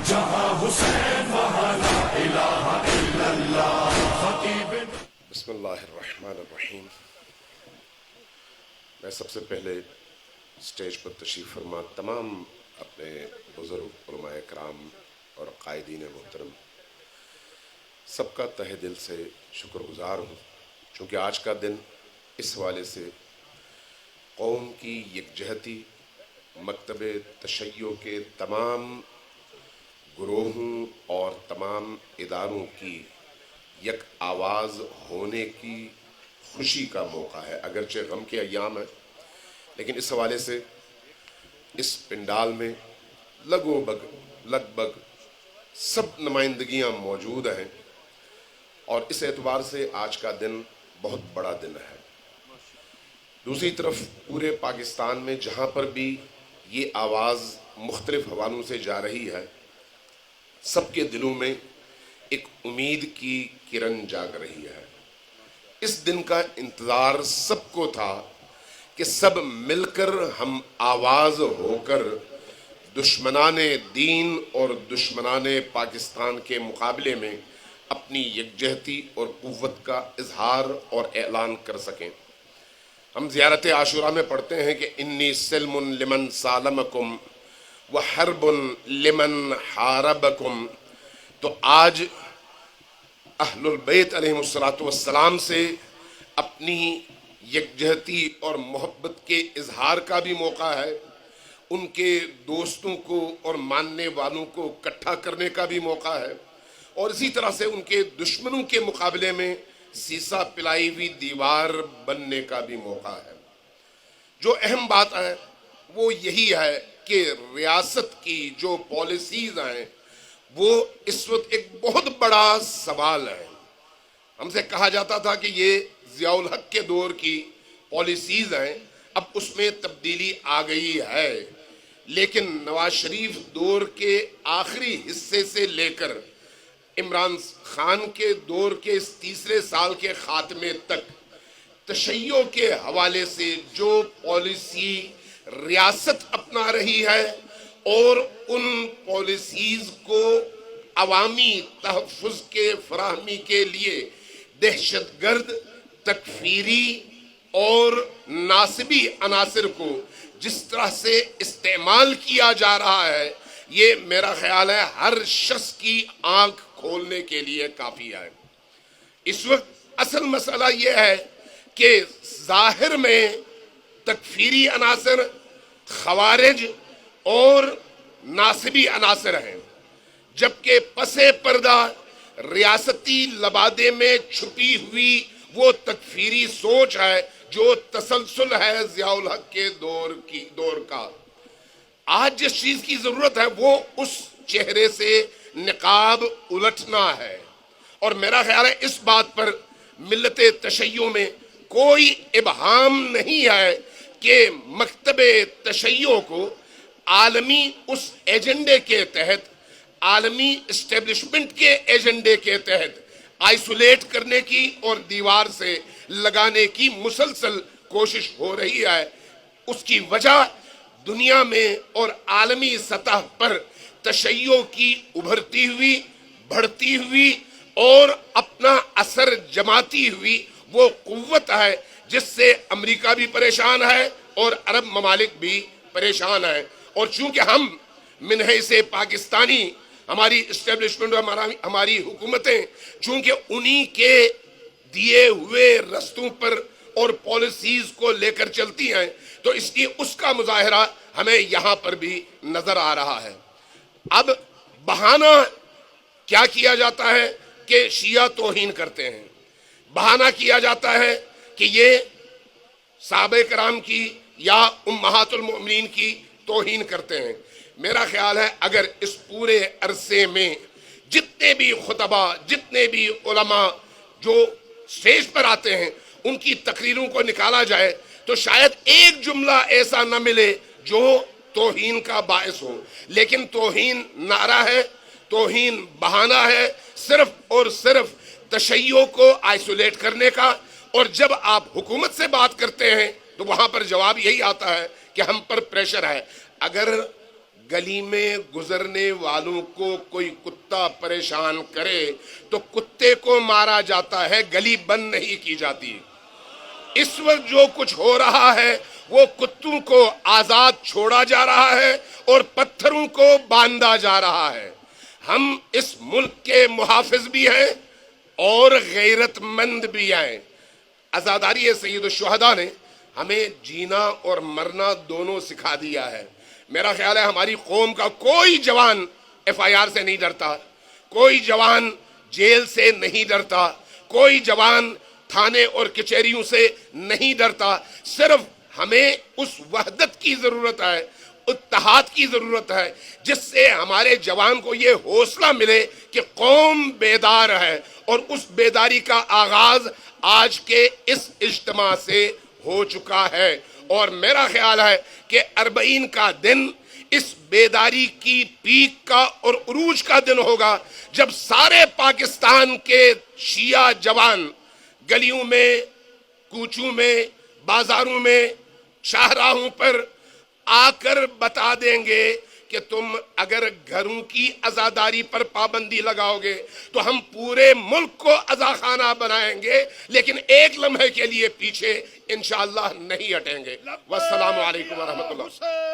جہاں حسین وہاں لا الہ الا اللہ. خطیب بسم اللہ الرحمن الرحیم. میں سب سے پہلے اسٹیج پر تشریف فرما تمام اپنے بزرگ علماء کرام اور قائدین محترم سب کا تہ دل سے شکر گزار ہوں، چونکہ آج کا دن اس حوالے سے قوم کی یکجہتی، مکتب تشیع کے تمام گروہوں اور تمام اداروں کی یک آواز ہونے کی خوشی کا موقع ہے. اگرچہ غم کے ایام ہیں، لیکن اس حوالے سے اس پنڈال میں لگ بھگ سب نمائندگیاں موجود ہیں، اور اس اعتبار سے آج کا دن بہت بڑا دن ہے. دوسری طرف پورے پاکستان میں جہاں پر بھی یہ آواز مختلف حوالوں سے جا رہی ہے، سب کے دلوں میں ایک امید کی کرن جاگ رہی ہے. اس دن کا انتظار سب کو تھا کہ سب مل کر ہم آواز ہو کر دشمنان دین اور دشمنان پاکستان کے مقابلے میں اپنی یکجہتی اور قوت کا اظہار اور اعلان کر سکیں. ہم زیارت عاشوراء میں پڑھتے ہیں کہ انی سلم لمن سالمکم وحرب لمن حاربکم. تو آج اہل البیت علیہم السلام سے اپنی یکجہتی اور محبت کے اظہار کا بھی موقع ہے، ان کے دوستوں کو اور ماننے والوں کو اکٹھا کرنے کا بھی موقع ہے، اور اسی طرح سے ان کے دشمنوں کے مقابلے میں سیسا پلائی ہوئی دیوار بننے کا بھی موقع ہے. جو اہم بات ہے وہ یہی ہے کہ ریاست کی جو پالیسیز ہیں وہ اس وقت ایک بہت بڑا سوال ہے. ہم سے کہا جاتا تھا کہ یہ ضیاء الحق کے دور کی پالیسیز ہیں، اب اس میں تبدیلی آ گئی ہے، لیکن نواز شریف دور کے آخری حصے سے لے کر عمران خان کے دور کے اس تیسرے سال کے خاتمے تک تشیع کے حوالے سے جو پالیسی ریاست اپنا رہی ہے اور ان پالیسیز کو عوامی تحفظ کے فراہمی کے لیے دہشت گرد، تکفیری اور ناصبی عناصر کو جس طرح سے استعمال کیا جا رہا ہے، یہ میرا خیال ہے ہر شخص کی آنکھ کھولنے کے لیے کافی ہے. اس وقت اصل مسئلہ یہ ہے کہ ظاہر میں تکفیری عناصر، خوارج اور ناصبی عناصر ہیں، جبکہ پس پردہ ریاستی لبادے میں چھپی ہوئی وہ تکفیری سوچ ہے جو تسلسل ہے ضیاء الحق کے دور کا. آج جس چیز کی ضرورت ہے وہ اس چہرے سے نقاب الٹنا ہے، اور میرا خیال ہے اس بات پر ملت تشیع میں کوئی ابہام نہیں ہے کہ مکتب تشیع کو عالمی اس ایجنڈے کے تحت، عالمی اسٹیبلشمنٹ کے ایجنڈے کے تحت آئسولیٹ کرنے کی اور دیوار سے لگانے کی مسلسل کوشش ہو رہی ہے. اس کی وجہ دنیا میں اور عالمی سطح پر تشیع کی ابھرتی ہوئی، بڑھتی ہوئی اور اپنا اثر جماتی ہوئی وہ قوت ہے جس سے امریکہ بھی پریشان ہے اور عرب ممالک بھی پریشان ہیں. اور چونکہ ہم من حیث پاکستانی، ہماری اسٹیبلشمنٹ اور ہماری حکومتیں چونکہ انہی کے دیے ہوئے رستوں پر اور پالیسیز کو لے کر چلتی ہیں، تو اس لیے اس کا مظاہرہ ہمیں یہاں پر بھی نظر آ رہا ہے. اب بہانہ کیا کیا جاتا ہے کہ شیعہ توہین کرتے ہیں، بہانہ کیا جاتا ہے کہ یہ صحابہ کرام کی یا امہات المؤمنین کی توہین کرتے ہیں. میرا خیال ہے اگر اس پورے عرصے میں جتنے بھی خطبہ، جتنے بھی علماء جو اسٹیج پر آتے ہیں ان کی تقریروں کو نکالا جائے تو شاید ایک جملہ ایسا نہ ملے جو توہین کا باعث ہو. لیکن توہین نعرہ ہے، توہین بہانہ ہے، صرف اور صرف تشیع کو آئسولیٹ کرنے کا. اور جب آپ حکومت سے بات کرتے ہیں تو وہاں پر جواب یہی آتا ہے کہ ہم پر پریشر ہے. اگر گلی میں گزرنے والوں کو کوئی کتا پریشان کرے تو کتے کو مارا جاتا ہے، گلی بند نہیں کی جاتی۔ اس وقت جو کچھ ہو رہا ہے وہ کتوں کو آزاد چھوڑا جا رہا ہے اور پتھروں کو باندھا جا رہا ہے۔ ہم اس ملک کے محافظ بھی ہیں اور غیرت مند بھی ہیں۔ عزاداری سید الشہداء نے ہمیں جینا اور مرنا دونوں سکھا دیا ہے۔ میرا خیال ہے ہماری قوم کا کوئی جوان ایف آئی آر سے نہیں ڈرتا، کوئی جوان جیل سے نہیں ڈرتا، کوئی جوان تھانے اور کچہریوں سے نہیں ڈرتا۔ صرف ہمیں اس وحدت کی ضرورت ہے، اتحاد کی ضرورت ہے، جس سے ہمارے جوان کو یہ حوصلہ ملے کہ قوم بیدار ہے، اور اس بیداری کا آغاز آج کے اس اجتماع سے ہو چکا ہے۔ اور میرا خیال ہے کہ 40 کا دن اس بیداری کی پیک کا اور عروج کا دن ہوگا، جب سارے پاکستان کے شیعہ جوان گلیوں میں، کوچوں میں، بازاروں میں، شاہراہوں پر آ کر بتا دیں گے کہ تم اگر گھروں کی عزاداری پر پابندی لگاؤ گے تو ہم پورے ملک کو عزاخانہ بنائیں گے، لیکن ایک لمحے کے لیے پیچھے انشاءاللہ نہیں ہٹیں گے۔ والسلام علیکم ورحمۃ اللہ۔